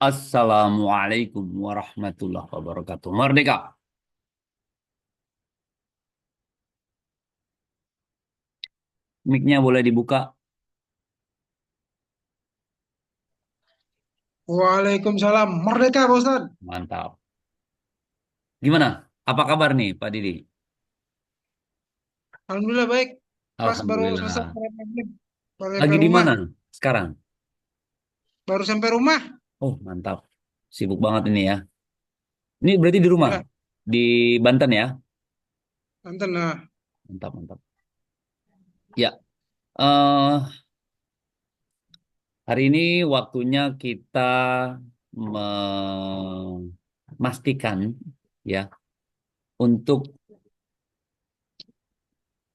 Assalamualaikum warahmatullahi wabarakatuh. Merdeka. Mic-nya boleh dibuka. Waalaikumsalam. Merdeka, Pak Ustadz. Mantap. Gimana? Apa kabar nih, Pak Didi? Alhamdulillah baik. Pas baru selesai Alhamdulillah. sholat maghrib. Baru sampai Lagi di rumah. mana sekarang? Baru sampai rumah. Oh, mantap. Sibuk banget ini ya. Ini berarti di rumah? Ya, Di Banten ya? Banten. Nah, Mantap, mantap. Ya, eh hari ini waktunya kita memastikan ya untuk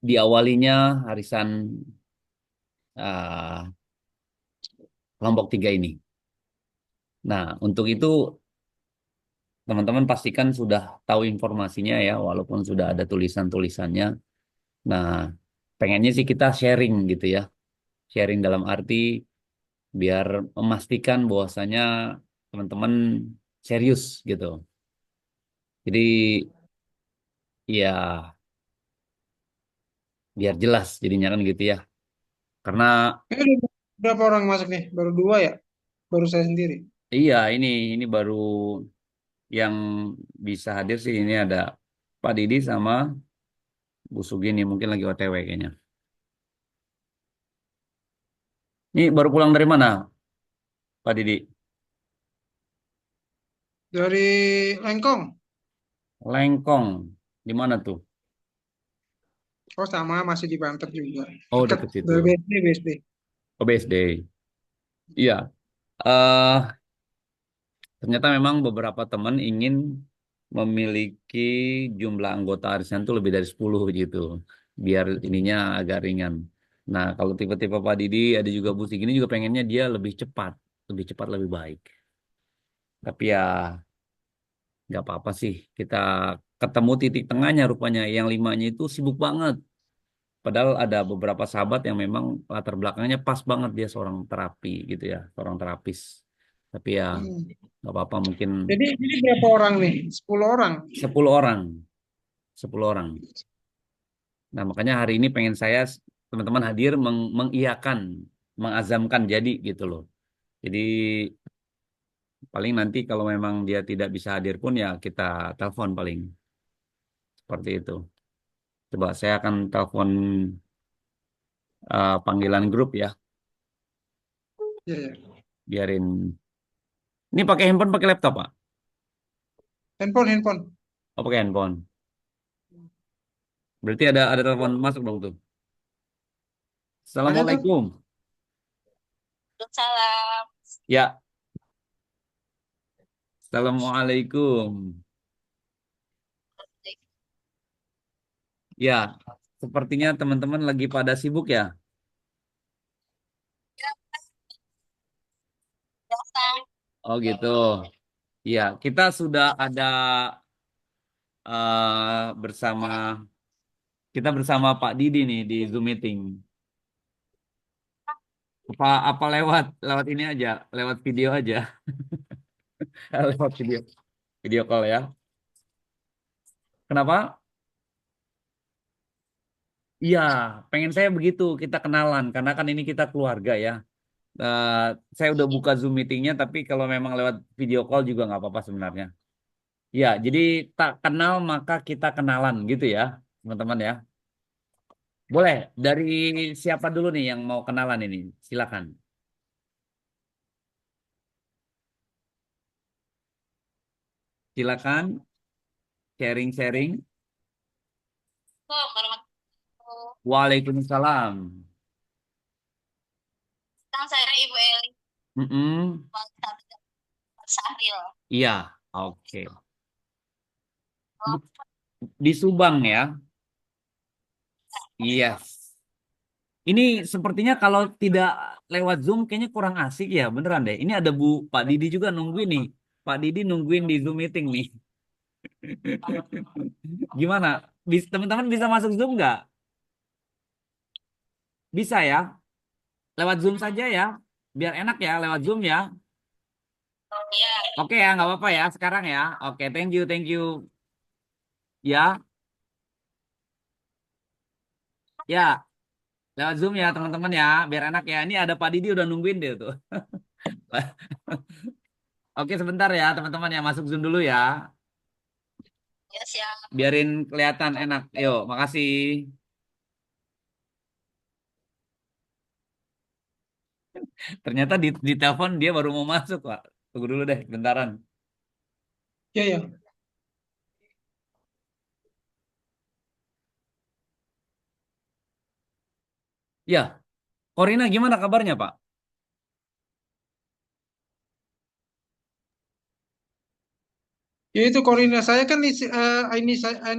diawalinya arisan eh, kelompok tiga ini. Nah, untuk itu teman-teman pastikan sudah tahu informasinya ya, walaupun sudah ada tulisan-tulisannya. Nah, pengennya sih kita sharing gitu ya. Sharing dalam arti biar memastikan bahwasanya teman-teman serius gitu. Jadi ya biar jelas jadinya kan gitu ya. Karena ini udah berapa orang masuk nih? Baru dua ya? Baru saya sendiri. iya ini baru yang bisa hadir sih ini ada Pak Didi sama Bu Sugi nih mungkin lagi OTW kayaknya. Ini baru pulang dari mana, Pak Didi? Dari Lengkong. Lengkong. Di mana tuh? Oh sama, masih di Banten juga. Oh, Dekat deket dari situ. BSD, BSD. Oh, BSD. Iya. Ternyata memang beberapa teman ingin memiliki jumlah anggota arisan itu lebih dari 10 gitu. Biar ininya agak ringan. Nah, kalau tipe-tipe Pak Didi, ada juga Bu Sigi ini juga pengennya dia lebih cepat. Lebih cepat, lebih baik. Tapi ya nggak apa-apa sih. Kita ketemu titik tengahnya rupanya. Yang limanya itu sibuk banget. Padahal ada beberapa sahabat yang memang latar belakangnya pas banget dia seorang terapi gitu ya, seorang terapis. Tapi ya Hmm. nggak apa-apa mungkin Jadi berapa orang nih? 10 orang. 10 orang, 10 orang. Nah makanya hari ini pengen saya teman-teman hadir mengiyakan, mengazamkan jadi gitu loh. Jadi paling nanti kalau memang dia tidak bisa hadir pun ya kita telepon paling seperti itu. Coba saya akan telepon panggilan grup ya, Ya, ya. biarin. Ini pakai handphone, pakai laptop Pak? Handphone, handphone. Oh pakai handphone. Berarti ada telepon masuk dong tuh. Ada tuh. Assalamualaikum. Salam. Ya, assalamualaikum. Ya, sepertinya teman-teman lagi pada sibuk ya. Oh gitu. Ya, kita sudah ada bersama kita bersama Pak Didi nih di Zoom meeting. Apa lewat lewat ini aja, lewat video aja, lewat video call ya. Kenapa? Iya, pengen saya begitu kita kenalan karena kan ini kita keluarga ya. Eh, saya udah buka Zoom meetingnya, tapi kalau memang lewat video call juga nggak apa-apa sebenarnya. Ya, jadi tak kenal maka kita kenalan gitu ya, teman-teman ya. Boleh, dari siapa dulu nih yang mau kenalan ini? Silakan. Silakan sharing-sharing. Assalamualaikum warahmatullahi wabarakatuh. Waalaikumsalam. Tentang saya Ibu Eli Mm-mm. Syahril. Iya, oke. Oh, Di Subang ya. Iya. Ini sepertinya kalau tidak lewat Zoom kayaknya kurang asik ya, beneran deh. Ini ada Pak Didi juga nungguin nih. Pak Didi nungguin di Zoom meeting nih. Gimana? Teman-teman bisa masuk Zoom nggak? Bisa ya? Lewat Zoom saja ya. Biar enak ya lewat Zoom ya. Iya, Oke ya, nggak apa-apa ya sekarang ya. Oke, thank you, thank you. Ya, ya, lewat Zoom ya teman-teman ya, biar enak ya. Ini ada Pak Didi udah nungguin deh tuh. Oke, sebentar ya teman-teman ya, masuk Zoom dulu ya. ya siap. Biarin kelihatan enak. Yuk, makasih. Ternyata di telepon dia baru mau masuk, Pak. Tunggu dulu deh, bentaran. Ya, ya. Ya, Korina gimana kabarnya, Pak? Ya itu Corina saya kan ini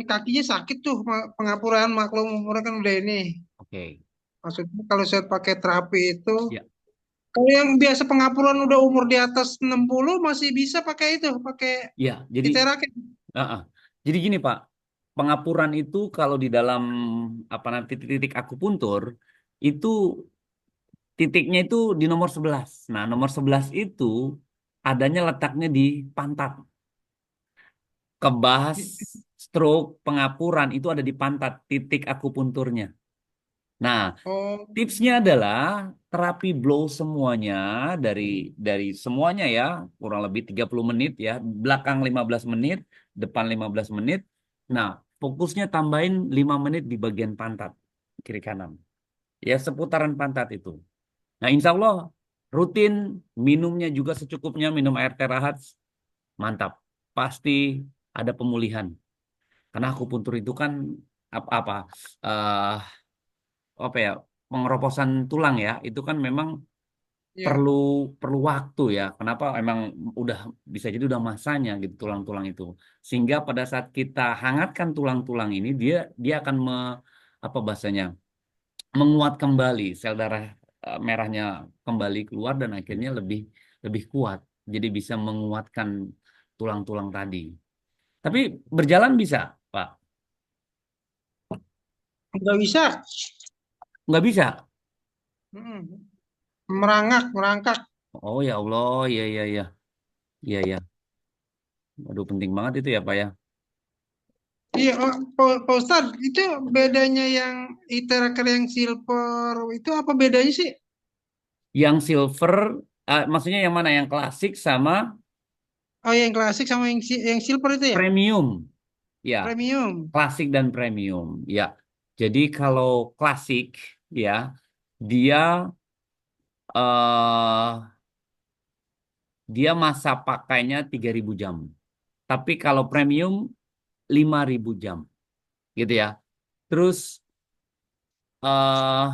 kakinya sakit tuh pengapuran maklum umurnya kan udah ini. Oke. Maksudnya kalau saya pakai terapi itu, Ya, kalau yang biasa pengapuran udah umur di atas 60 masih bisa pakai itu, pakai ya. Jadi, Iteraken. ah. Jadi gini, Pak. Pengapuran itu kalau di dalam apa namanya titik-titik akupuntur itu titiknya itu di nomor 11. Nah, nomor 11 itu adanya letaknya di pantat. Kebas stroke pengapuran itu ada di pantat titik akupunturnya. Nah, Oh, tipsnya adalah terapi blow semuanya dari semuanya ya, kurang lebih 30 menit ya, belakang 15 menit, depan 15 menit. Nah, fokusnya tambahin 5 menit di bagian pantat kiri kanan. Ya, seputaran pantat itu. Nah, insya Allah rutin minumnya juga secukupnya, minum air terahat, mantap. Pasti ada pemulihan. Karena akupuntur itu kan apa eh, apa ya pengeroposan tulang ya itu kan memang ya. perlu perlu waktu ya. Kenapa? Emang udah bisa jadi udah masanya gitu tulang-tulang itu. Sehingga pada saat kita hangatkan tulang-tulang ini dia dia akan apa bahasanya menguat kembali sel darah merahnya kembali keluar dan akhirnya lebih lebih kuat. Jadi bisa menguatkan tulang-tulang tadi. Tapi berjalan bisa, Pak. Nggak bisa. Nggak bisa. Mm-mm. Merangak, merangkak. Oh ya Allah, iya iya iya. Iya ya. Waduh penting banget itu ya Pak ya. Iya, oh, Pak Ustadz, itu bedanya yang Iteraken yang silver, itu apa bedanya sih? Yang silver, maksudnya yang mana? Yang klasik sama Oh, yang klasik sama yang silver itu ya? premium. Ya, Premium. klasik dan premium. Ya. Jadi kalau klasik ya, dia eh dia masa pakainya 3.000 jam. Tapi kalau premium 5.000 jam, gitu ya. Terus eh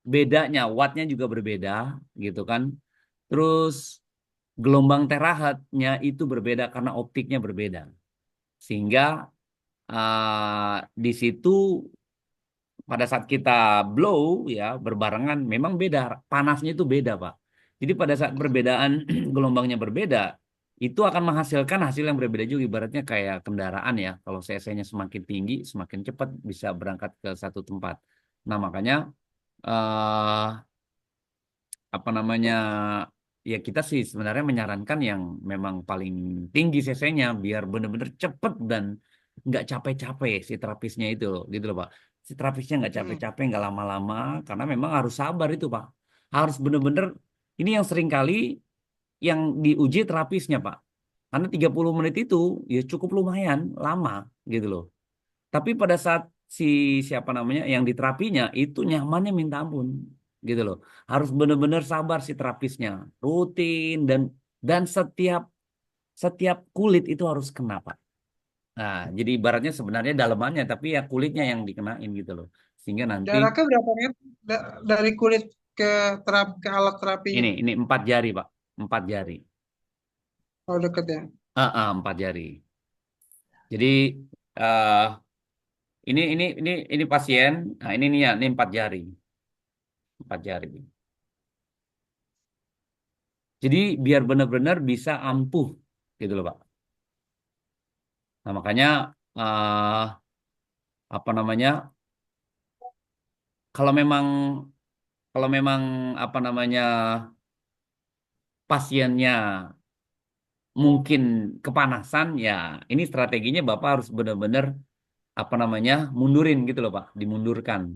bedanya wattnya juga berbeda, gitu kan. Terus gelombang terahertznya itu berbeda karena optiknya berbeda. Sehingga di situ pada saat kita blow ya berbarengan memang beda, panasnya itu beda, Pak. Jadi pada saat perbedaan gelombangnya berbeda, itu akan menghasilkan hasil yang berbeda juga ibaratnya kayak kendaraan ya. Kalau CC-nya semakin tinggi, semakin cepat bisa berangkat ke satu tempat. Nah, makanya eh apa namanya ya kita sih sebenarnya menyarankan yang memang paling tinggi cc-nya biar benar-benar cepet dan nggak capek-capek si terapisnya itu loh gitu loh Pak. Si terapisnya nggak Hmm. capek-capek nggak lama-lama karena memang harus sabar itu Pak. Harus benar-benar ini yang sering kali yang diuji terapisnya Pak. Karena 30 menit itu ya cukup lumayan lama gitu loh. Tapi pada saat si siapa namanya yang diterapinya itu nyamannya minta ampun gitu loh. Harus benar-benar sabar si terapisnya, rutin dan setiap setiap kulit itu harus kena Pak. Nah, jadi ibaratnya sebenarnya dalemannya tapi ya kulitnya yang dikenain gitu loh. Sehingga nanti Jaraknya berapa meter dari kulit ke alat terapinya? ini 4 jari Pak, 4 jari. Oh, deket ya. 4 jari. Jadi eh ini pasien. Nah, ini nih ya, ini 4 jari, 4 jari. Jadi biar benar-benar bisa ampuh gitu loh Pak. Nah makanya eh apa namanya kalau memang kalau memang apa namanya pasiennya mungkin kepanasan, ya ini strateginya Bapak harus benar-benar apa namanya mundurin gitu loh Pak, dimundurkan.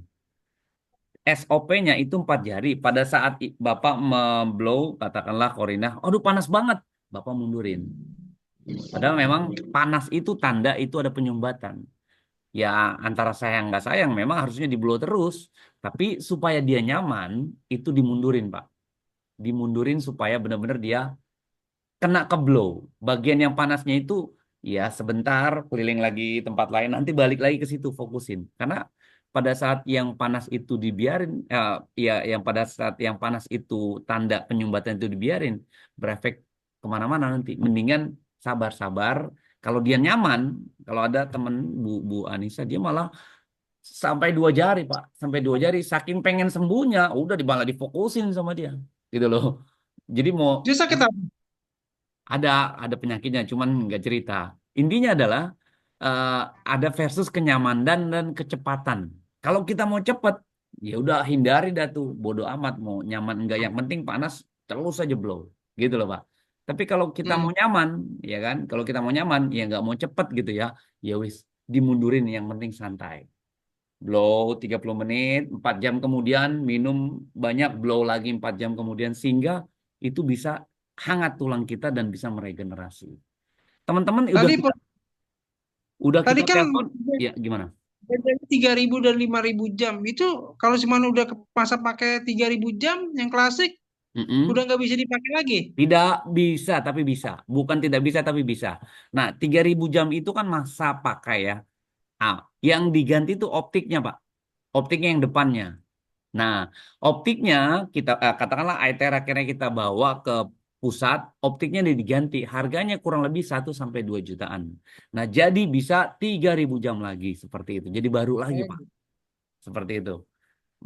SOP-nya itu 4 jari. Pada saat Bapak memblow, katakanlah Korinah, aduh panas banget, Bapak mundurin. Padahal memang panas itu tanda itu ada penyumbatan. Ya antara sayang nggak sayang, memang harusnya di blow terus. Tapi supaya dia nyaman, itu dimundurin Pak. Dimundurin supaya benar-benar dia kena ke blow. Bagian yang panasnya itu ya sebentar keliling lagi tempat lain, nanti balik lagi ke situ fokusin. Karena pada saat yang panas itu dibiarin, ya yang pada saat yang panas itu tanda penyumbatan itu dibiarin, berefek kemana-mana nanti. Mendingan sabar-sabar. Kalau dia nyaman, kalau ada temen Bu Anissa, dia malah sampai 2 jari Pak, sampai 2 jari, saking pengen sembuhnya, udah malah difokusin sama dia, gitu loh. Jadi mau Dia sakit apa? ada ada penyakitnya, cuman nggak cerita. Intinya adalah eh, ada versus kenyamanan dan kecepatan. Kalau kita mau cepet, ya udah hindari dah tuh, bodo amat mau nyaman enggak. Yang penting panas terus aja blow, gitu loh Pak. Tapi kalau kita Hmm. mau nyaman, ya kan? Kalau kita mau nyaman, ya nggak mau cepet gitu ya, ya wis dimundurin. Yang penting santai. Blow 30 menit, 4 jam kemudian minum banyak, blow lagi 4 jam kemudian sehingga itu bisa hangat tulang kita dan bisa meregenerasi. Teman-teman Tadi udah tadi kita kan telepon, ya gimana? bedanya 3.000 dan 5.000 jam. Itu kalau cuman udah masa pakai 3.000 jam yang klasik udah Mm-mm. nggak bisa dipakai lagi. Tidak bisa, tapi bisa. Bukan tidak bisa, tapi bisa. Nah, 3.000 jam itu kan masa pakai ya. Ah, yang diganti itu optiknya, Pak. Optiknya yang depannya. Nah, optiknya kita katakanlah ITER akhirnya kita bawa ke pusat, optiknya diganti. Harganya kurang lebih 1 sampai 2 jutaan. Nah, jadi bisa 3.000 jam lagi seperti itu. Jadi baru lagi, Pak. Seperti itu.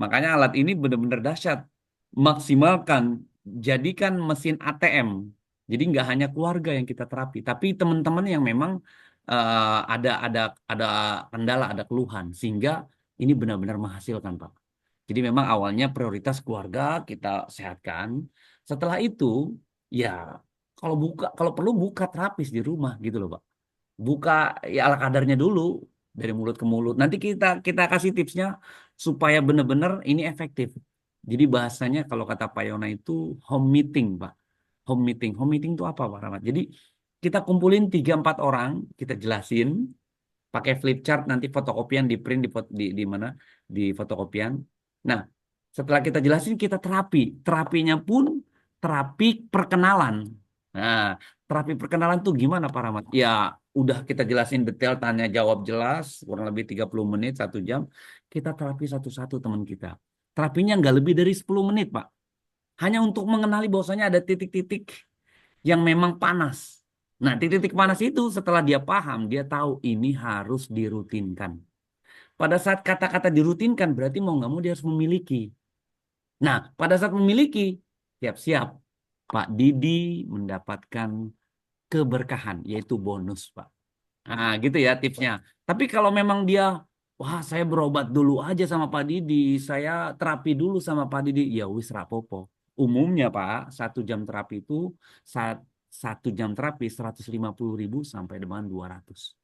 Makanya alat ini benar-benar dahsyat. Maksimalkan, jadikan mesin ATM. Jadi nggak hanya keluarga yang kita terapi, tapi teman-teman yang memang ada kendala, ada keluhan, sehingga ini benar-benar menghasilkan, Pak. Jadi memang awalnya prioritas keluarga kita sehatkan. Setelah itu, ya kalau perlu buka terapis di rumah gitu loh, Pak. Buka ya ala kadarnya dulu dari mulut ke mulut. Nanti kita kita kasih tipsnya supaya benar-benar ini efektif. Jadi bahasanya kalau kata Pak Yona itu home meeting, Pak. Home meeting. Home meeting itu apa, Pak Rahmat? Jadi kita kumpulin 3 4 orang, kita jelasin pakai flip chart, nanti fotokopian di print di mana di fotokopian. Nah, setelah kita jelasin kita terapi. Terapinya pun terapi perkenalan. Nah, terapi perkenalan tuh gimana Pak Rahmat? Ya, udah kita jelasin detail, tanya jawab jelas, kurang lebih 30 menit, 1 jam. Kita terapi satu-satu teman kita. Terapinya nggak lebih dari 10 menit, Pak. Hanya untuk mengenali bahwasanya ada titik-titik yang memang panas. Nah, titik-titik panas itu setelah dia paham, dia tahu ini harus dirutinkan. Pada saat kata-kata dirutinkan, berarti mau nggak mau dia harus memiliki. Nah, pada saat memiliki, siap-siap. Pak Didi mendapatkan keberkahan, yaitu bonus, Pak. Nah, gitu ya tipsnya. Tapi kalau memang dia, wah saya berobat dulu aja sama Pak Didi, saya terapi dulu sama Pak Didi, ya wis rapopo. Umumnya Pak, 1 jam terapi itu, saat 1 jam terapi 150.000 sampai dengan 200.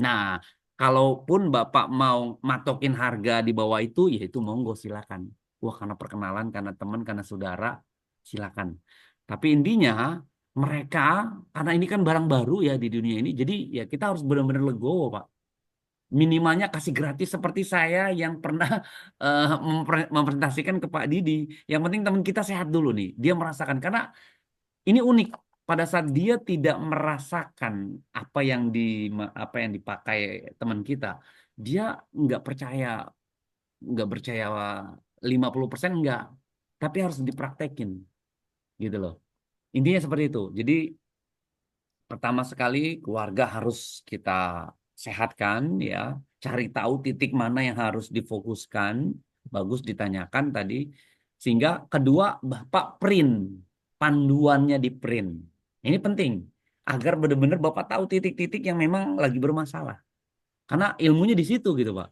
Nah, kalaupun Bapak mau matokin harga di bawah itu, ya itu monggo silakan. Wah, karena perkenalan, karena teman, karena saudara, silakan. Tapi intinya mereka, karena ini kan barang baru ya di dunia ini, jadi ya kita harus benar-benar legowo, Pak. Minimalnya kasih gratis seperti saya yang pernah mempresentasikan ke Pak Didi. Yang penting teman kita sehat dulu nih. Dia merasakan karena ini unik pada saat dia tidak merasakan apa yang apa yang dipakai teman kita, dia nggak percaya, 50% nggak, tapi harus dipraktekin gitu loh. Intinya seperti itu. Jadi pertama sekali keluarga harus kita sehatkan ya, cari tahu titik mana yang harus difokuskan, bagus ditanyakan tadi. Sehingga kedua, Bapak print, panduannya di print. Ini penting agar benar-benar Bapak tahu titik-titik yang memang lagi bermasalah. Karena ilmunya di situ gitu, Pak.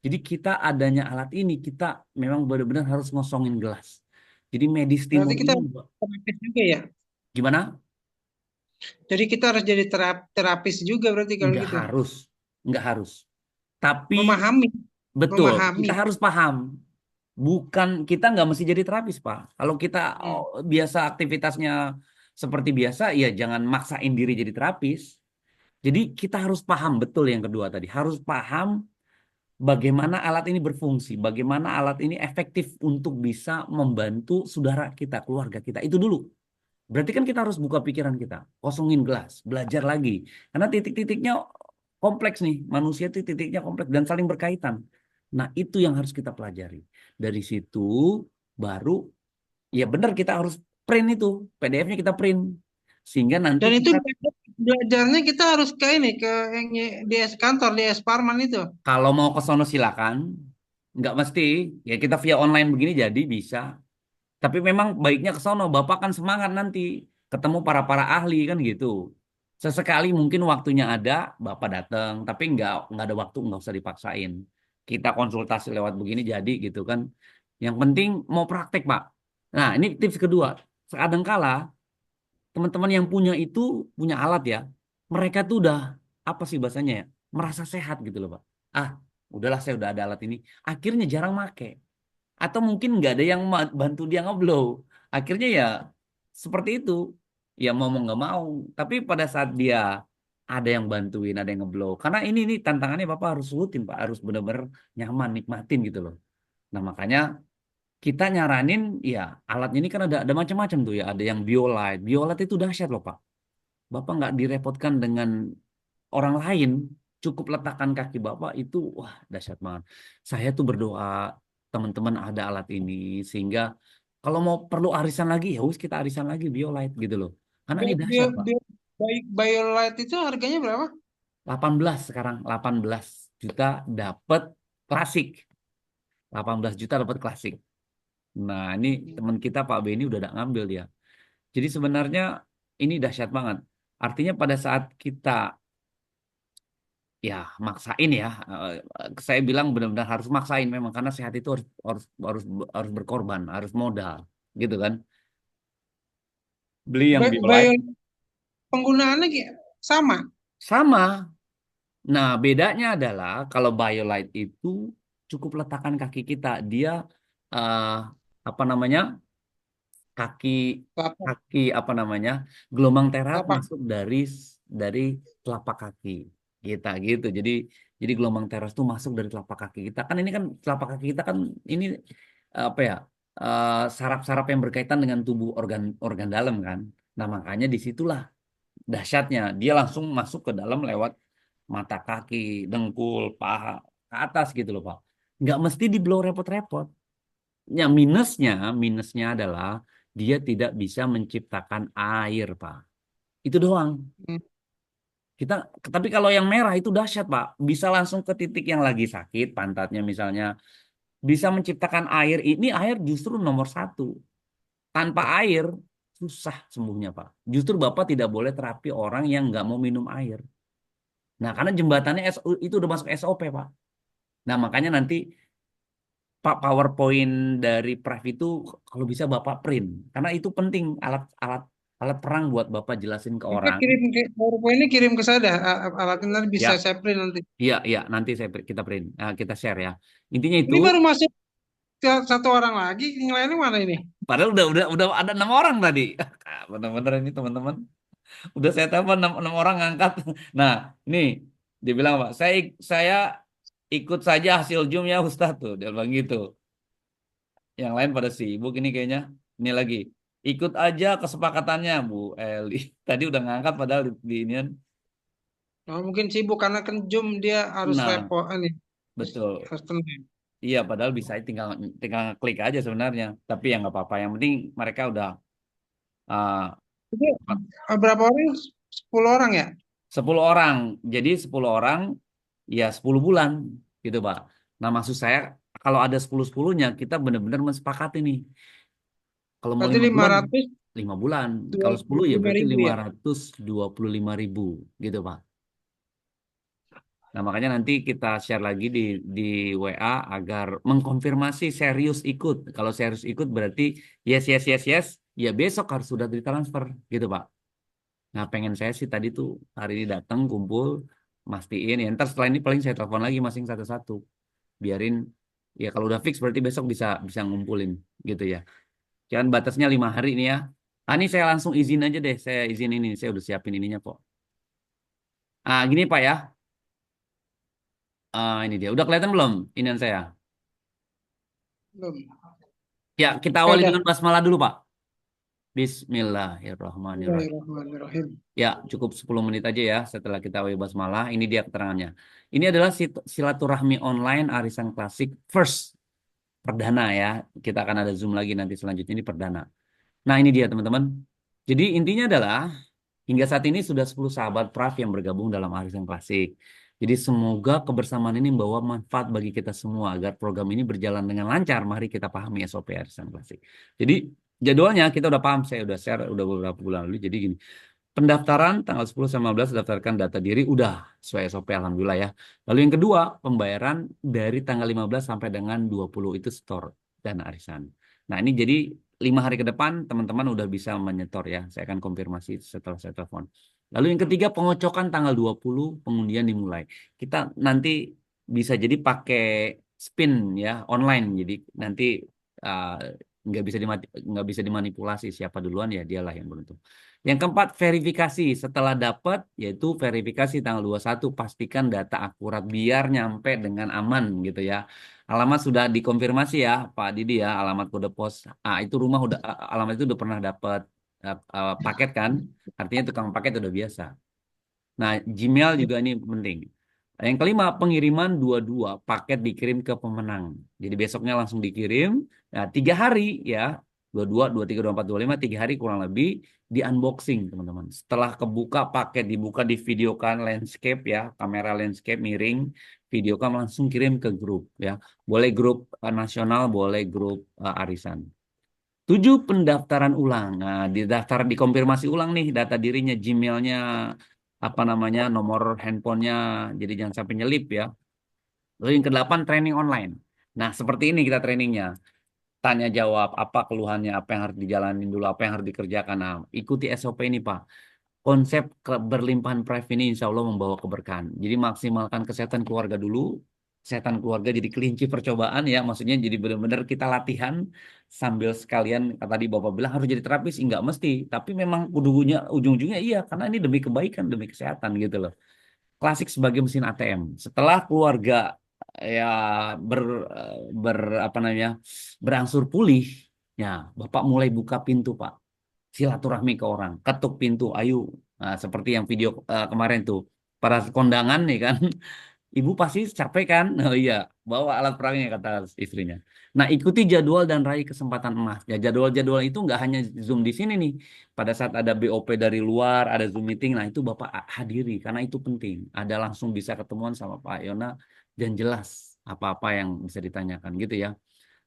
Jadi kita adanya alat ini, kita memang benar-benar harus ngosongin gelas. Jadi medis Berarti timur kita ini, Pak. terapis juga ya. Gimana? Jadi kita harus jadi terapis juga berarti kalau Nggak gitu. harus, nggak harus. Tapi Memahami, betul, memahami. kita harus paham. Bukan kita nggak mesti jadi terapis, Pak. Kalau kita Hmm. biasa aktivitasnya seperti biasa, ya jangan maksain diri jadi terapis. Jadi kita harus paham betul yang kedua tadi, harus paham bagaimana alat ini berfungsi, bagaimana alat ini efektif untuk bisa membantu saudara kita, keluarga kita. Itu dulu. Berarti kan kita harus buka pikiran kita, kosongin gelas, belajar lagi. Karena titik-titiknya kompleks nih, manusia itu titiknya kompleks dan saling berkaitan. Nah, itu yang harus kita pelajari. Dari situ baru, ya benar kita harus print itu, PDF-nya kita print. Sehingga nanti Dan itu kita, belajarnya kita harus ke ini, ke yang di kantor, di Parman itu. kalau mau ke sono silakan, nggak mesti, ya kita via online begini jadi bisa. Tapi memang baiknya ke sono, Bapak kan semangat nanti ketemu para ahli kan gitu. Sesekali mungkin waktunya ada, Bapak datang, tapi nggak ada waktu, nggak usah dipaksain. Kita konsultasi lewat begini jadi gitu kan. Yang penting mau praktek, Pak. Nah, ini tips kedua. Kadangkala teman-teman yang punya itu punya alat ya. Mereka tuh udah apa sih bahasanya ya? Merasa sehat gitu loh, Pak. Ah, udahlah saya udah ada alat ini. Akhirnya jarang make atau mungkin nggak ada yang bantu dia ngeblow. Akhirnya ya seperti itu. Ya mau nggak mau. Tapi pada saat dia ada yang bantuin, ada yang ngeblow. Karena ini tantangannya Bapak harus rutin, Pak. Harus benar-benar nyaman, nikmatin gitu loh. Nah makanya kita nyaranin ya alatnya ini kan ada macam-macam tuh ya. Ada yang BioLite. BioLite itu dahsyat loh, Pak. Bapak nggak direpotkan dengan orang lain, cukup letakkan kaki Bapak itu, wah dahsyat banget. Saya tuh berdoa teman-teman ada alat ini sehingga kalau mau perlu arisan lagi ya wis kita arisan lagi BioLite gitu loh. Karena ini Bio, dahsyat Pak. bio, BioLite itu harganya berapa? 18 sekarang 18 juta dapat klasik. 18 juta dapat klasik. Nah, ini teman kita Pak Beni udah ada ngambil dia. Jadi sebenarnya ini dahsyat banget. Artinya pada saat kita ya maksain ya saya bilang benar-benar harus maksain memang karena sehat itu harus harus harus berkorban harus modal gitu kan beli yang Bio, BioLite penggunaannya sama. sama. Nah bedanya adalah kalau BioLite itu cukup letakkan kaki kita dia eh, apa namanya kaki Telapak, kaki apa namanya gelombang teras telapak. masuk dari telapak kaki kita gitu. Jadi gelombang teras tuh masuk dari telapak kaki kita. Kan ini kan telapak kaki kita kan ini apa ya saraf-saraf yang berkaitan dengan tubuh organ dalam kan. Nah makanya disitulah dahsyatnya dia langsung masuk ke dalam lewat mata kaki, dengkul, paha ke atas gitu loh Pak. Nggak mesti di blow repot-repot. Ya minusnya adalah dia tidak bisa menciptakan air, Pak. Itu doang. Hmm. Kita, tapi kalau yang merah itu dahsyat, Pak. Bisa langsung ke titik yang lagi sakit, pantatnya misalnya, bisa menciptakan air. Ini air justru nomor satu. Tanpa air susah sembuhnya, Pak. Justru Bapak tidak boleh terapi orang yang nggak mau minum air. Nah, karena jembatannya itu udah masuk SOP, Pak. Nah, makanya nanti Pak PowerPoint dari Pref itu kalau bisa Bapak print karena itu penting alat-alat alat perang buat Bapak jelasin ke Oke, orang. kirim ke PowerPoint ini kirim ke saya dah. Alatnya nanti bisa Ya, saya print nanti. iya, iya nanti kita print, kita share ya. Intinya itu, Ini baru masuk satu orang lagi, yang lainnya mana ini? padahal udah ada 6 orang tadi. Bener-bener ini teman-teman. Udah saya telepon 6 orang ngangkat. Nah, ini dia bilang Pak, saya ikut saja hasil Zoom ya Ustaz tuh. Dia bilang gitu. Yang lain pada sibuk ini kayaknya. Ini lagi. Ikut aja kesepakatannya Bu Eli. Tadi udah ngangkat padahal di inian. Oh, mungkin sibuk karena kan Zoom dia harus Nah, repot ini. Harus, betul. harus tenang. Iya, padahal bisa tinggal tinggal klik aja sebenarnya. Tapi ya nggak apa-apa. Yang penting mereka udah uh, Itu berapa orang? 10 orang ya? 10 orang. Jadi 10 orang ya 10 bulan gitu, Pak. Nah, maksud saya kalau ada 10-10-nya kita benar-benar mensepakati nih. Kalau mau Berarti 5 bulan 500 5 bulan. dua Kalau 10 puluh ya lima berarti ribu lima ya. ratus dua puluh lima ribu gitu, Pak. Nah, makanya nanti kita share lagi di WA agar mengkonfirmasi serius ikut. Kalau serius ikut berarti yes, yes, yes, yes. Ya besok harus sudah ditransfer gitu, Pak. Nah, pengen saya sih tadi tuh hari ini datang kumpul, mastiin ya. Ntar setelah ini paling saya telepon lagi masing satu-satu. Biarin ya kalau udah fix berarti besok bisa bisa ngumpulin gitu ya. Jangan batasnya 5 hari ini ya. Ah, ini saya langsung izin aja deh. Saya izin ini. Saya udah siapin ininya kok. Ah, gini Pak ya. Ah, ini dia. Udah kelihatan belum inian saya? Belum. Ya, kita Oke, awali dah. dengan basmalah dulu Pak. Bismillahirrahmanirrahim. Bismillahirrahmanirrahim. Ya, cukup 10 menit aja ya setelah kita awali basmalah. Ini dia keterangannya. Ini adalah silaturahmi online arisan klasik first. Perdana ya. Kita akan ada Zoom lagi nanti selanjutnya ini perdana. Nah, ini dia teman-teman. Jadi intinya adalah hingga saat ini sudah 10 sahabat Praf yang bergabung dalam arisan klasik. Jadi semoga kebersamaan ini membawa manfaat bagi kita semua agar program ini berjalan dengan lancar. Mari kita pahami SOP arisan klasik. Jadi jadwalnya kita udah paham, saya udah share udah beberapa bulan lalu. Jadi gini, pendaftaran tanggal 10 sampai 15 daftarkan data diri udah sesuai SOP alhamdulillah ya. Lalu yang kedua, pembayaran dari tanggal 15 sampai dengan 20 itu store dana arisan. Nah, ini jadi 5 hari ke depan teman-teman udah bisa menyetor ya. Saya akan konfirmasi setelah saya telepon. Lalu yang ketiga, pengocokan tanggal 20 pengundian dimulai. Kita nanti bisa jadi pakai spin ya online. Jadi nanti uh, nggak bisa dimanipulasi siapa duluan ya dialah yang beruntung. Yang keempat, verifikasi. Setelah dapat, yaitu verifikasi tanggal 21, pastikan data akurat biar nyampe dengan aman gitu ya. Alamat sudah dikonfirmasi ya, Pak Didi ya, alamat kode pos. Ah, itu rumah udah, alamat itu udah pernah dapat paket kan? Artinya tukang paket udah biasa. Nah, Gmail juga ini penting. Yang kelima, pengiriman dua-dua paket dikirim ke pemenang. Jadi besoknya langsung dikirim. Nah, 3 hari ya, 22, 23, 24, 25, 3 hari kurang lebih di unboxing teman-teman. Setelah kebuka paket dibuka di videokan landscape ya, kamera landscape miring, videokan langsung kirim ke grup ya. Boleh grup nasional, boleh grup arisan. 7, pendaftaran ulang. Nah, didaftar, dikonfirmasi ulang nih data dirinya, Gmailnya, apa namanya, nomor handphonenya. Jadi jangan sampai nyelip ya. Lalu yang ke-8, training online. Nah, seperti ini kita trainingnya. Tanya jawab, apa keluhannya, apa yang harus dijalanin dulu, apa yang harus dikerjakan. Nah, ikuti SOP ini, Pak. Konsep berlimpahan Prive ini insya Allah membawa keberkahan. Jadi maksimalkan kesehatan keluarga dulu. Kesehatan keluarga jadi kelinci percobaan ya. Maksudnya jadi benar-benar kita latihan sambil sekalian tadi Bapak bilang harus jadi terapis. Enggak mesti. Tapi memang ujung-ujungnya iya. Karena ini demi kebaikan, demi kesehatan gitu loh. Klasik sebagai mesin ATM. Setelah keluarga ya ber, apa namanya berangsur pulih, ya Bapak mulai buka pintu Pak silaturahmi ke orang, ketuk pintu, ayo. Nah, seperti yang video kemarin tuh, para kondangan nih kan, ibu pasti capek kan? Oh iya, bawa alat perangnya kata istrinya. Nah, ikuti jadwal dan raih kesempatan emas. Ya, jadwal-jadwal itu nggak hanya Zoom di sini nih. Pada saat ada BOP dari luar, ada Zoom meeting, nah itu Bapak hadiri karena itu penting. Ada langsung bisa ketemuan sama Pak Yona dan jelas apa-apa yang bisa ditanyakan gitu ya.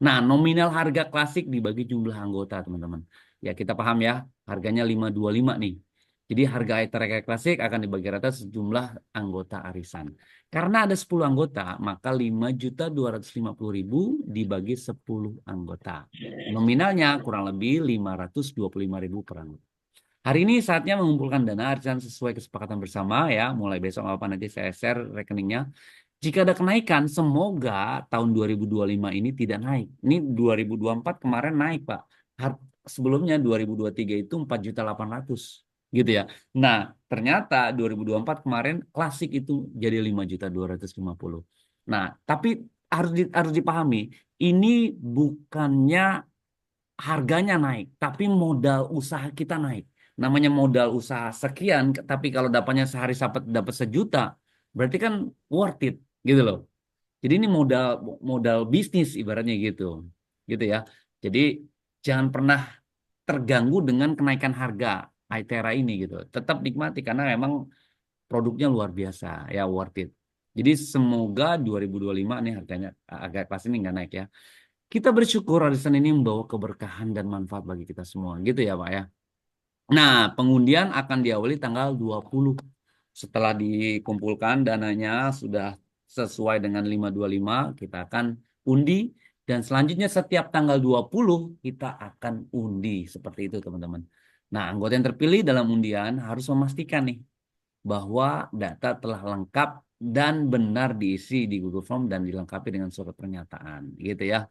Nah, nominal harga klasik dibagi jumlah anggota, teman-teman. Ya, kita paham ya, harganya 525 nih. Jadi harga Ethereum klasik akan dibagi rata sejumlah anggota arisan. Karena ada 10 anggota, maka 5.250.000 dibagi 10 anggota. Nominalnya kurang lebih 525.000 per anggota. Hari ini saatnya mengumpulkan dana arisan sesuai kesepakatan bersama ya. Mulai besok apa nanti saya share rekeningnya. Jika ada kenaikan, semoga tahun 2025 ini tidak naik. Ini 2024 kemarin naik, Pak. Sebelumnya 2023 itu 4.800.000 gitu ya. Nah, ternyata 2024 kemarin klasik itu jadi 5.250.000. Nah, tapi harus dipahami, ini bukannya harganya naik, tapi modal usaha kita naik. Namanya modal usaha sekian, tapi kalau dapatnya sehari dapat 1 juta, berarti kan worth it gitu loh. Jadi ini modal modal bisnis ibaratnya gitu, gitu ya. Jadi jangan pernah terganggu dengan kenaikan harga Itera ini gitu. Tetap nikmati karena memang produknya luar biasa, ya worth it. Jadi semoga 2025 nih harganya agak kelas ini nggak naik ya. Kita bersyukur arisan ini membawa keberkahan dan manfaat bagi kita semua. Gitu ya Pak ya. Nah, pengundian akan diawali tanggal 20. Setelah dikumpulkan dananya sudah sesuai dengan 525, kita akan undi. Dan selanjutnya setiap tanggal 20 kita akan undi. Seperti itu teman-teman. Nah, anggota yang terpilih dalam undian harus memastikan nih bahwa data telah lengkap dan benar diisi di Google Form dan dilengkapi dengan surat pernyataan, gitu ya.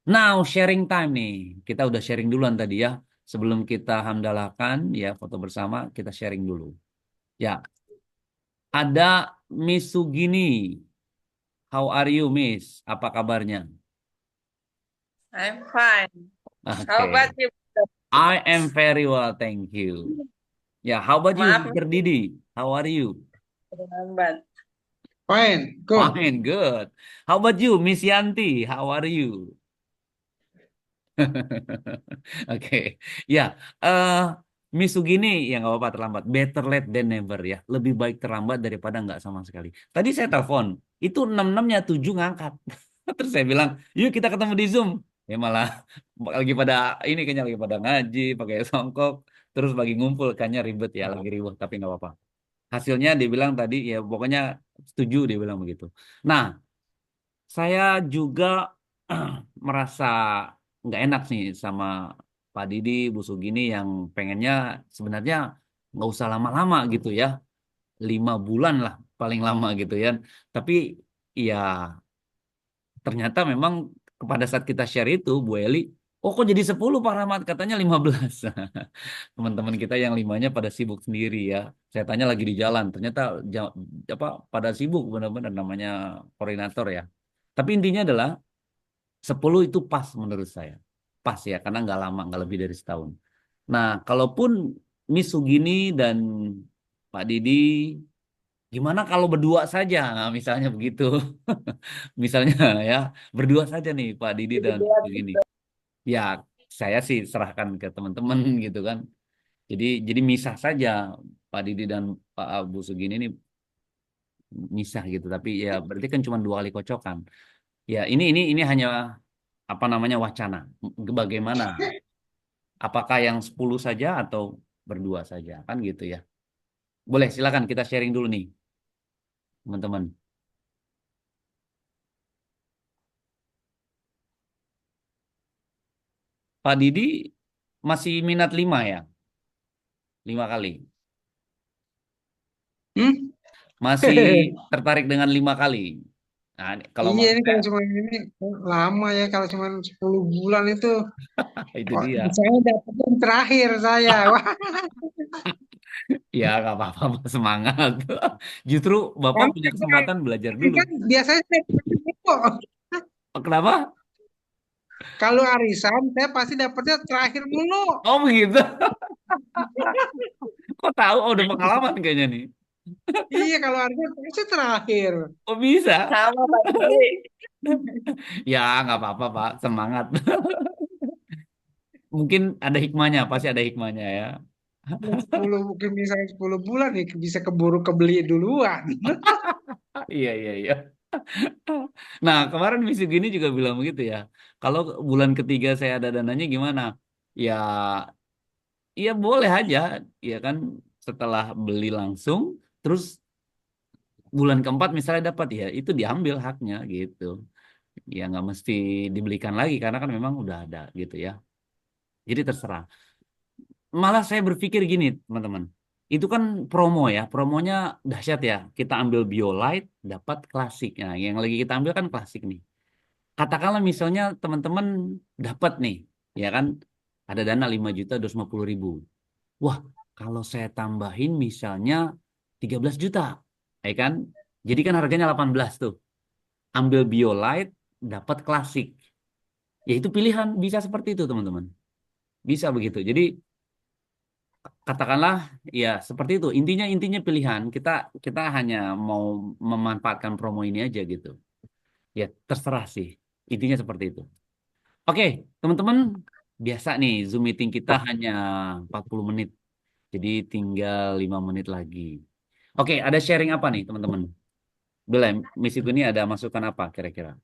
Now sharing time nih. Kita udah sharing duluan tadi ya. Sebelum kita hamdalahkan ya foto bersama, kita sharing dulu. Ya, ada Miss Sugini. How are you, Miss? Apa kabarnya? I'm fine. How about Oke. you? I am very well, thank you. Ya, how about you, Maaf, Mr. Didi? How are you? terlambat. Fine, good. Fine, good. How about you, Miss Yanti? How are you? Oke, ya, eh Miss Sugini ya nggak apa-apa terlambat. Better late than never ya. Lebih baik terlambat daripada nggak sama sekali. Tadi saya telepon, itu 66-nya 7 ngangkat. Terus saya bilang, yuk kita ketemu di Zoom. Ya malah lagi pada ini kayaknya lagi pada ngaji, pakai songkok, terus lagi ngumpul kayaknya ribet ya, lagi ribuh tapi nggak apa-apa. Hasilnya dia bilang tadi ya pokoknya setuju dia bilang begitu. Nah, saya juga merasa nggak enak nih sama Pak Didi, Bu Sugini yang pengennya sebenarnya nggak usah lama-lama gitu ya, 5 bulan lah paling lama gitu ya. Tapi ya ternyata memang pada saat kita share itu, Bu Eli, oh kok jadi 10 Pak Rahmat, katanya 15. Teman-teman kita yang limanya pada sibuk sendiri ya. Saya tanya lagi di jalan, ternyata apa pada sibuk benar-benar namanya koordinator ya. Tapi intinya adalah 10 itu pas menurut saya. Pas ya, karena nggak lama, nggak lebih dari setahun. Nah, kalaupun Miss Sugini dan Pak Didi, gimana kalau berdua saja? Nah, misalnya begitu. Misalnya ya, berdua saja nih Pak Didi dan Bu Sugini. Ya, saya sih serahkan ke teman-teman gitu kan. Jadi misah saja Pak Didi dan Pak Abu Sugini ini misah gitu. Tapi ya berarti kan cuma 2 kali kocokan. Ya ini hanya apa namanya wacana. Bagaimana? Apakah yang 10 saja atau berdua saja kan gitu ya. Boleh silakan kita sharing dulu nih teman-teman. Pak Didi masih minat 5 ya? 5 kali. Hmm? Masih tertarik dengan 5 kali. Nah, kalau Iya, maksud ini saya kalau cuma ini lama ya, kalau cuma 10 bulan itu. itu Wah, dia. saya dapat yang terakhir saya. Wah, Ya, nggak apa-apa, Pak. Semangat. Justru Bapak kan, punya kesempatan belajar dulu. kan biasanya saya dapetnya kok. Oh, kenapa? Kalau arisan saya pasti dapetnya terakhir mulu. Oh, begitu. Kok tahu? Oh, udah pengalaman kayaknya nih. Iya, kalau arisan pasti terakhir. Oh, bisa. Sama Pak Didi. Ya, nggak apa-apa, Pak. Semangat. Mungkin ada hikmahnya, pasti ada hikmahnya ya. 10 mungkin misalnya 10 bulan nih bisa keburu kebeli duluan. Iya, iya, iya. Nah, kemarin misi gini juga bilang begitu ya. Kalau bulan ketiga saya ada dananya gimana? Ya, ya boleh aja, ya kan. Setelah beli langsung, terus bulan keempat misalnya dapat ya, itu diambil haknya gitu. Ya nggak mesti dibelikan lagi karena kan memang udah ada gitu ya. Jadi terserah. Malah saya berpikir gini, teman-teman. Itu kan promo ya, promonya dahsyat ya. Kita ambil BioLite, dapat klasik. Nah, yang lagi kita ambil kan klasik nih. Katakanlah misalnya teman-teman dapat nih, ya kan, ada dana 5.250.000. Wah, kalau saya tambahin misalnya 13 juta, ya kan? Jadi kan harganya 18 tuh. Ambil BioLite, dapat klasik. Ya itu pilihan, bisa seperti itu teman-teman. Bisa begitu. Jadi katakanlah ya seperti itu. Intinya pilihan. Kita kita hanya mau memanfaatkan promo ini aja gitu. Ya terserah sih. Intinya seperti itu. Oke, teman-teman, biasa nih Zoom meeting kita hanya 40 menit. Jadi tinggal 5 menit lagi. Oke, ada sharing apa nih, teman-teman? Boleh, misi ini ada masukan apa kira-kira?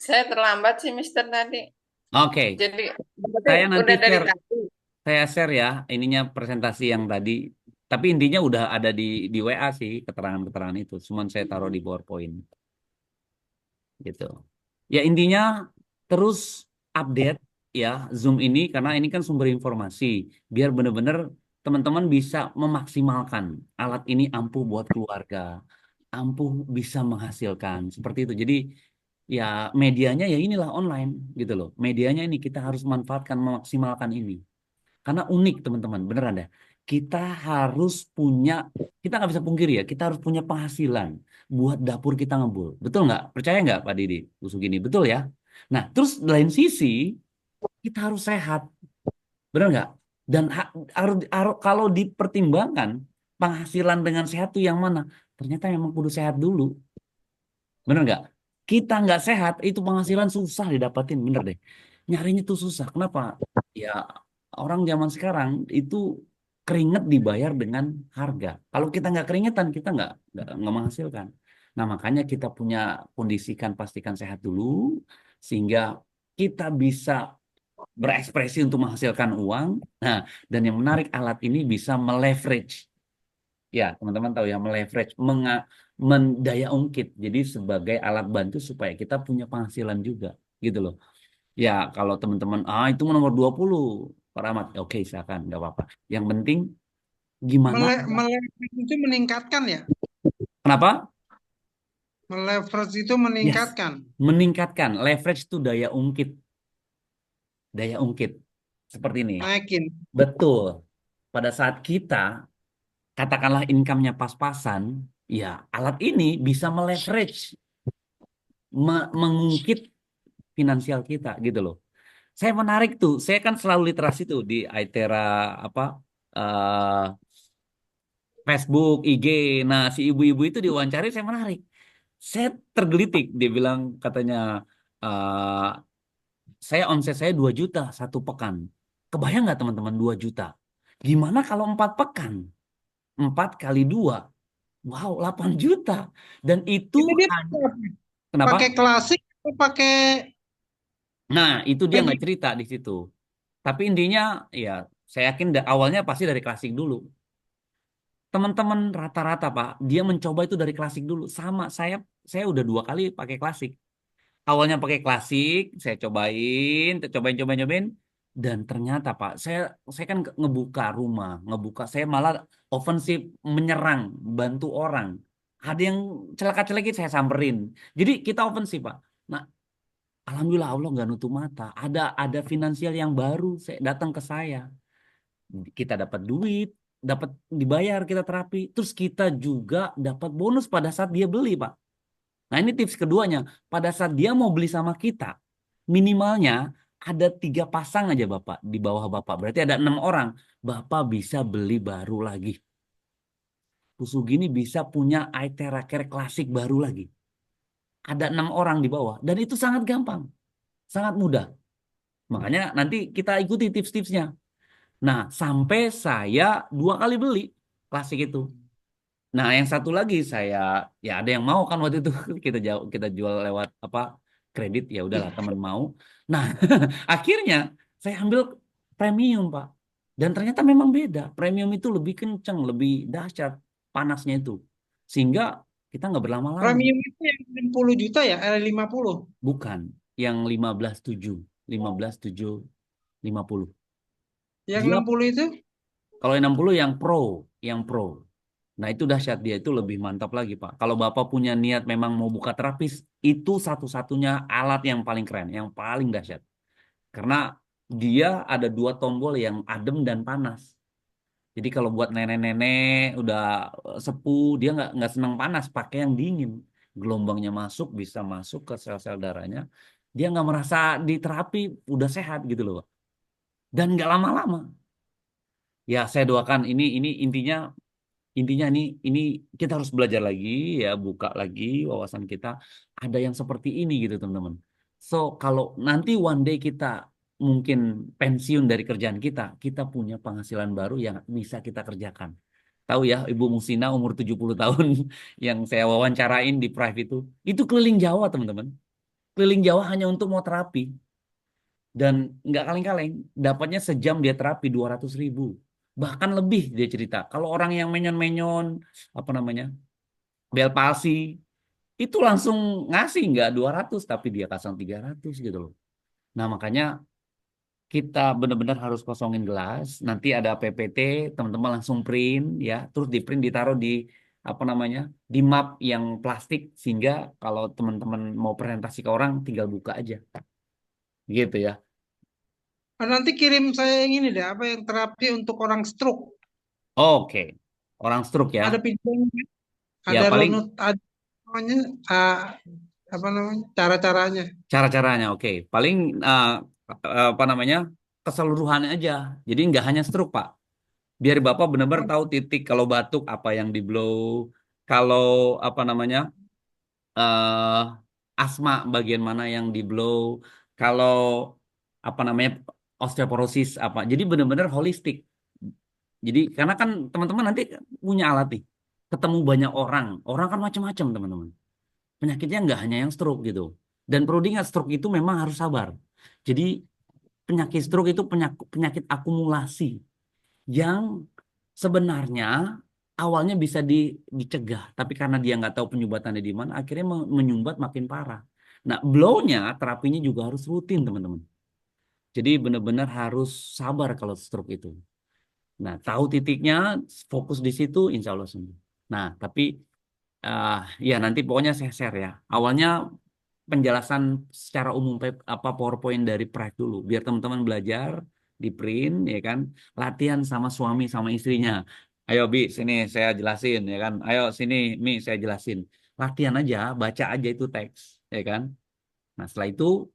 Saya terlambat sih, Mister tadi. Oke, Jadi, berarti saya nanti udah dari share, tadi. saya share ya ininya presentasi yang tadi. Tapi intinya udah ada di WA sih keterangan-keterangan itu. Cuman saya taruh di PowerPoint gitu. Ya intinya terus update ya Zoom ini karena ini kan sumber informasi, biar benar-benar teman-teman bisa memaksimalkan alat ini ampuh buat keluarga, ampuh bisa menghasilkan seperti itu. Jadi ya medianya ya inilah online gitu loh. Medianya ini kita harus manfaatkan memaksimalkan ini. Karena unik teman-teman, beneran deh. Kita harus punya, kita nggak bisa pungkiri ya, kita harus punya penghasilan buat dapur kita ngebul. Betul nggak? Percaya nggak Pak Didi? Usuk ini, betul ya? Nah, terus di lain sisi, kita harus sehat. Bener nggak? Dan kalau dipertimbangkan, penghasilan dengan sehat tuh yang mana? Ternyata memang kudu sehat dulu. Bener nggak? Kita nggak sehat, itu penghasilan susah didapatin. Bener deh. Nyarinya tuh susah. Kenapa? Ya, orang zaman sekarang itu keringet dibayar dengan harga. Kalau kita nggak keringetan, kita nggak menghasilkan. Nah, makanya kita punya kondisikan pastikan sehat dulu, sehingga kita bisa berekspresi untuk menghasilkan uang. Nah, dan yang menarik alat ini bisa meleverage. Ya, teman-teman tahu ya, meleverage, mendaya ungkit. Jadi sebagai alat bantu supaya kita punya penghasilan juga, gitu loh. Ya, kalau teman-teman, itu nomor 20 Pak Rahmat. Oke, silakan, nggak apa-apa. Yang penting, gimana? Meleverage itu meningkatkan ya. Kenapa? Meleverage itu Yes, meningkatkan. meningkatkan. Leverage itu daya ungkit. Daya ungkit. Seperti ini. Naikin. Betul. Pada saat kita, katakanlah income-nya pas-pasan, ya alat ini bisa meleverage, mengungkit finansial kita gitu loh. Saya menarik tuh, saya kan selalu literasi tuh di Aitera apa eh, Facebook, IG. Nah, si ibu-ibu itu diwawancara saya menarik. Saya tergelitik, dia bilang katanya eh, saya omset saya 2 juta satu pekan. Kebayang nggak teman-teman 2 juta? Gimana kalau 4 pekan? 4 kali 2. Wow, 8 juta. Dan itu Itu dia kenapa? pakai klasik atau pakai Nah, itu dia nggak teknik? cerita di situ. Tapi intinya, ya, saya yakin awalnya pasti dari klasik dulu. Teman-teman rata-rata, Pak, dia mencoba itu dari klasik dulu. Sama, saya udah 2 kali pakai klasik. Awalnya pakai klasik, saya cobain, dan ternyata, Pak, saya kan ngebuka rumah, saya malah ofensif menyerang, bantu orang. Ada yang celaka-celaki saya samperin. Jadi kita ofensif, Pak. Nah, alhamdulillah Allah nggak nutup mata. Ada finansial yang baru saya datang ke saya. Kita dapat duit, dapat dibayar kita terapi, terus kita juga dapat bonus pada saat dia beli, Pak. Nah, ini tips keduanya. Pada saat dia mau beli sama kita, minimalnya ada 3 pasang aja Bapak di bawah Bapak. Berarti ada 6 orang. Bapak bisa beli baru lagi. Pusugini bisa punya Aitera Care klasik baru lagi. Ada 6 orang di bawah. Dan itu sangat gampang. Sangat mudah. Makanya nanti kita ikuti tips-tipsnya. Nah, sampai saya 2 kali beli klasik itu. Nah, yang satu lagi saya ya ada yang mau kan waktu itu kita jual lewat apa kredit ya udahlah teman mau. Nah, akhirnya saya ambil premium, Pak. Dan ternyata memang beda. Premium itu lebih kenceng, lebih dahsyat panasnya itu. Sehingga kita nggak berlama-lama. Premium itu yang 60 juta ya, 50. Bukan yang 15.7, 15.7, 50. Yang Dia 60 itu kalau yang 60 yang pro. Nah, itu dahsyat dia itu lebih mantap lagi, Pak. Kalau Bapak punya niat memang mau buka terapis, itu satu-satunya alat yang paling keren, yang paling dahsyat. Karena dia ada 2 tombol yang adem dan panas. Jadi kalau buat nenek-nenek udah sepuh, dia nggak senang panas, pakai yang dingin. Gelombangnya masuk, bisa masuk ke sel-sel darahnya. Dia nggak merasa di terapi udah sehat gitu loh, Pak. Dan nggak lama-lama. Ya, saya doakan ini intinya ini kita harus belajar lagi ya, buka lagi wawasan kita. Ada yang seperti ini gitu teman-teman. So kalau nanti one day kita mungkin pensiun dari kerjaan kita, kita punya penghasilan baru yang bisa kita kerjakan. Tahu ya Ibu Musina umur 70 tahun yang saya wawancarain di Prive itu keliling Jawa teman-teman. Keliling Jawa hanya untuk mau terapi. Dan nggak kaleng-kaleng, dapatnya sejam dia terapi 200.000. Bahkan lebih dia cerita. Kalau orang yang menyon-menyon, apa namanya, bel palsi, itu langsung ngasih nggak 200, tapi dia kasang 300 gitu loh. Nah makanya kita benar-benar harus kosongin gelas. Nanti ada PPT, teman-teman langsung print ya, terus di print ditaruh di apa namanya di map yang plastik sehingga kalau teman-teman mau presentasi ke orang tinggal buka aja, gitu ya. Nanti kirim saya yang ini deh, apa yang terapi untuk orang stroke. Oke, orang stroke ya, Ada videonya, ya ada paling runut, ada namanya, ah, apa namanya, cara-caranya. cara-caranya oke. Paling apa namanya keseluruhannya aja. Jadi nggak hanya stroke Pak. Biar Bapak benar-benar tahu titik kalau batuk apa yang di blow, kalau apa namanya eh asma bagian mana yang di blow, kalau apa namanya osteoporosis apa. Jadi benar-benar holistik. Jadi karena kan teman-teman nanti punya alat nih, ketemu banyak orang, orang kan macam-macam teman-teman. Penyakitnya nggak hanya yang stroke gitu. Dan perlu diingat stroke itu memang harus sabar. Jadi penyakit stroke itu penyakit akumulasi yang sebenarnya awalnya bisa dicegah, tapi karena dia nggak tahu penyumbatannya di mana, akhirnya menyumbat makin parah. Nah, blow-nya terapinya juga harus rutin, teman-teman. Jadi benar-benar harus sabar kalau stroke itu. Nah, tahu titiknya, fokus di situ, insya Allah sembuh. Nah, tapi ah, ya nanti pokoknya saya share ya. Awalnya penjelasan secara umum apa PowerPoint dari Pride dulu, biar teman-teman belajar di print ya kan, latihan sama suami sama istrinya. Ayo Bi, sini saya jelasin ya kan. Ayo sini Mi saya jelasin. Latihan aja, baca aja itu teks ya kan. Nah, setelah itu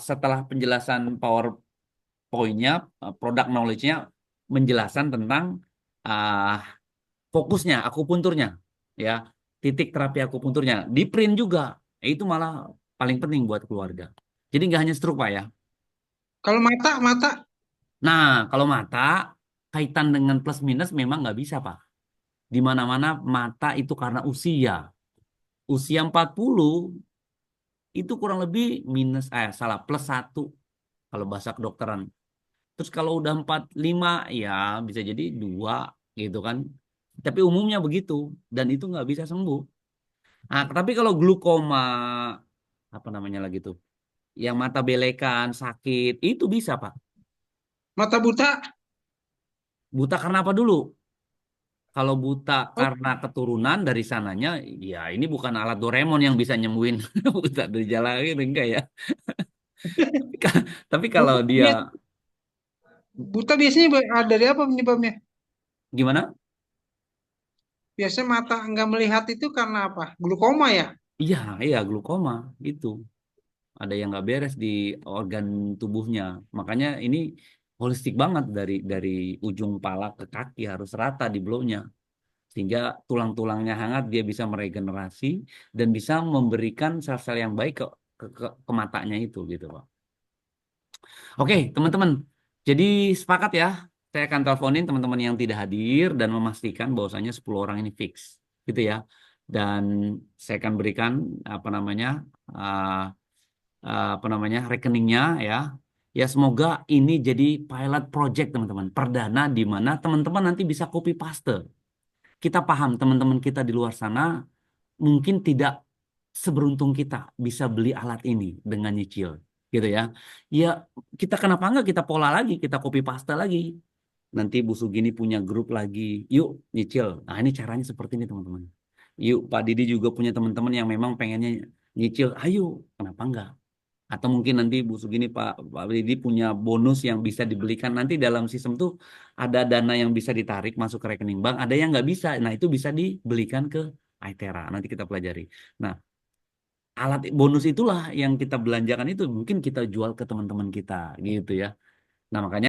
setelah penjelasan PowerPoint-nya, product knowledge-nya menjelaskan tentang ah, fokusnya, akupunturnya, ya, titik terapi akupunturnya, di print juga. Itu malah paling penting buat keluarga. Jadi nggak hanya stroke, Pak ya. Kalau mata, mata, Nah, kalau mata, kaitan dengan plus minus memang nggak bisa, Pak. Di mana-mana mata itu karena usia. Usia 40 itu kurang lebih salah, plus satu kalau bahasa kedokteran. Terus kalau udah 45 ya bisa jadi dua gitu kan. Tapi umumnya begitu dan itu nggak bisa sembuh. Nah, tapi kalau glukoma apa namanya lagi tuh, yang mata belekan sakit itu bisa Pak. mata buta. Buta karena apa dulu? Kalau buta Oh, karena keturunan dari sananya, ya ini bukan alat Doraemon yang bisa nyembuhin buta dari jalan itu enggak ya. Tapi kalau buta, dia buta biasanya dari apa penyebabnya? gimana? Biasanya mata enggak melihat itu karena apa? Glukoma ya? Iya, iya glukoma itu. Ada yang nggak beres di organ tubuhnya. Makanya ini holistik banget dari ujung pala ke kaki harus rata di blownya sehingga tulang-tulangnya hangat dia bisa meregenerasi dan bisa memberikan sel-sel yang baik ke matanya itu gitu Pak. Oke teman-teman, jadi sepakat ya. Saya akan teleponin teman-teman yang tidak hadir dan memastikan bahwasanya 10 orang ini fix gitu ya. Dan saya akan berikan apa namanya uh, apa namanya rekeningnya ya. Ya semoga ini jadi pilot project teman-teman, perdana di mana teman-teman nanti bisa copy paste. Kita paham teman-teman kita di luar sana mungkin tidak seberuntung kita bisa beli alat ini dengan nyicil gitu ya. Ya kita kenapa enggak kita pola lagi, kita copy paste lagi. Nanti Bu Sugini punya grup lagi. Yuk nyicil. Nah, ini caranya seperti ini teman-teman. Yuk Pak Didi juga punya teman-teman yang memang pengennya nyicil. Ayo, kenapa enggak? Atau mungkin nanti Bu Sugini Pak Didi punya bonus yang bisa dibelikan nanti dalam sistem tuh ada dana yang bisa ditarik masuk ke rekening bank, ada yang nggak bisa. Nah, itu bisa dibelikan ke iTera. Nanti kita pelajari. Nah, alat bonus itulah yang kita belanjakan itu mungkin kita jual ke teman-teman kita gitu ya. Nah, makanya